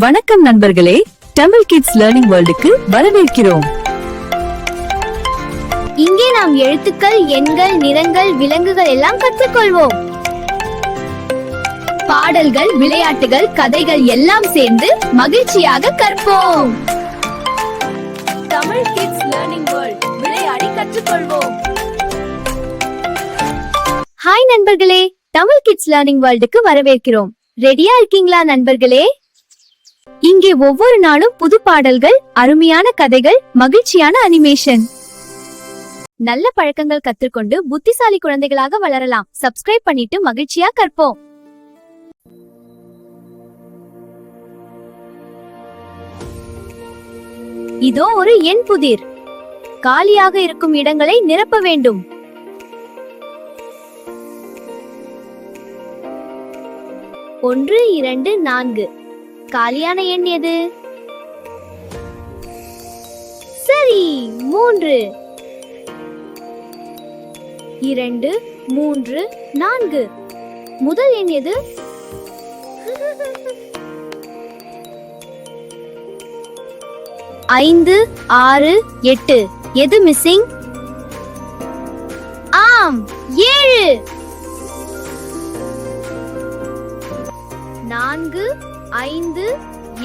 வணக்கம் நண்பர்களே, Tamil kids learning வேர்ல்டுக்கு வரவேற்கிறோம். இங்கே நாம் எழுத்துக்கள், எண்கள், நிறங்கள், விலங்குகள் எல்லாம் கற்றுக்கொள்வோம். பாடல்கள், விளையாட்டுகள், கதைகள் எல்லாம் சேர்ந்து மகிழ்ச்சியாக கற்போம். தமிழ் கிட்ஸ் லேர்னிங் வேர்ல்ட், விளையாடி கற்றுக்கொள்வோம். ஹாய் நண்பர்களே, தமிழ் கிட்ஸ் லேர்னிங் வேர்ல்டுக்கு வரவேற்கிறோம். ரெடியா இருக்கீங்களா நண்பர்களே? இங்கே ஒவ்வொரு நாளும் புது பாடல்கள், அருமையான கதைகள், மகிழ்ச்சியான அனிமேஷன். நல்ல பழக்கங்கள் கற்றுக்கொண்டு புத்திசாலி குழந்தைகளாக வளரலாம். சப்ஸ்கிரைப் பண்ணிட்டு மகிழ்ச்சியா கற்போம். இதோ ஒரு எண் புதிர். காலியாக இருக்கும் இடங்களை நிரப்ப வேண்டும். 1, 2, 4. காலியான எண் எது? சரி, 3. 2, 3, 4. முதல் எண் எது? 5, 6, 8. எது மிஸ்ஸிங்? ஆம், 7. 4, 5,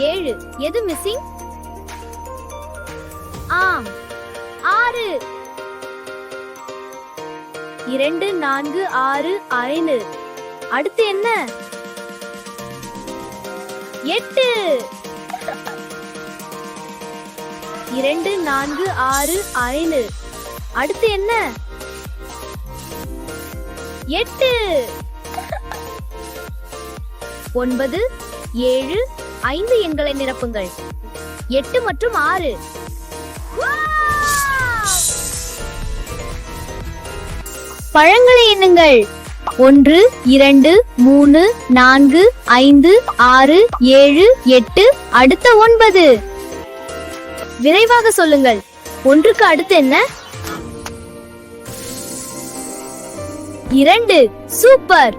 7. எது மிஸ்ஸிங்? ஆம், 6. 2, 4, 6, 5. அடுத்து என்ன? 8. 2, 4, 6, 5. அடுத்து என்ன? 8. 9, 7, 5 எண்களை நிரப்புங்கள். 8 மற்றும் 6. பழங்களை எண்ணுங்கள். 1, 2, 3, 4, 5, 6, 7, 8. அடுத்த 9. விரைவாக சொல்லுங்கள். 1க்கு அடுத்து என்ன? 2. சூப்பர்.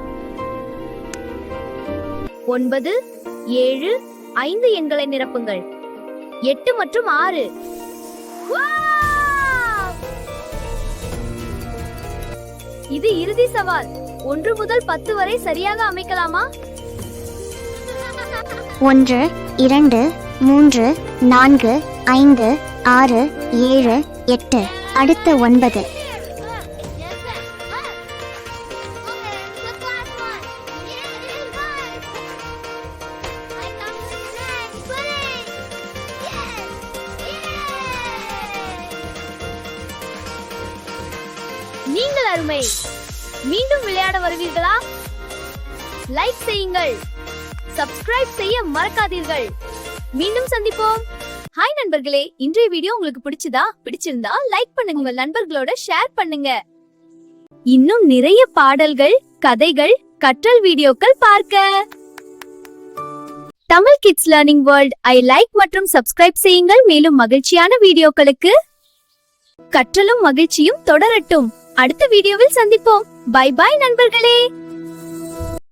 9, 7, 5 எண்களை நிரப்புங்கள். 8 மற்றும் 6. இது இறுதி சவால். 1 முதல் 10 வரை சரியாக அமைக்கலாமா? 1, 2, 3, 4, 5, 6, 7, 8. அடுத்த 9. நீங்கள் அருமை. மீண்டும் விளையாட வருவீர்களா? லைக் செய்யுங்கள். சப்ஸ்கிரைப் செய்ய மறக்காதீர்கள். மீண்டும் சந்திப்போம். ஹாய் நண்பர்களே, இன்றைய வீடியோ உங்களுக்கு பிடிச்சிருந்தா லைக் பண்ணுங்க, உங்கள் நண்பர்களோட ஷேர் பண்ணுங்க. இன்னும் நிறைய பாடல்கள், கதைகள், கற்றல் வீடியோக்கள் பார்க்க Tamil kids learning world I like மற்றும் சப்ஸ்கிரைப் செய்யுங்கள். மேலும் மகிழ்ச்சியான வீடியோக்களுக்கு கற்றலும் மகிழ்ச்சியும் தொடரட்டும். அடுத்த வீடியோவில் சந்திப்போம். பை பாய் நண்பர்களே.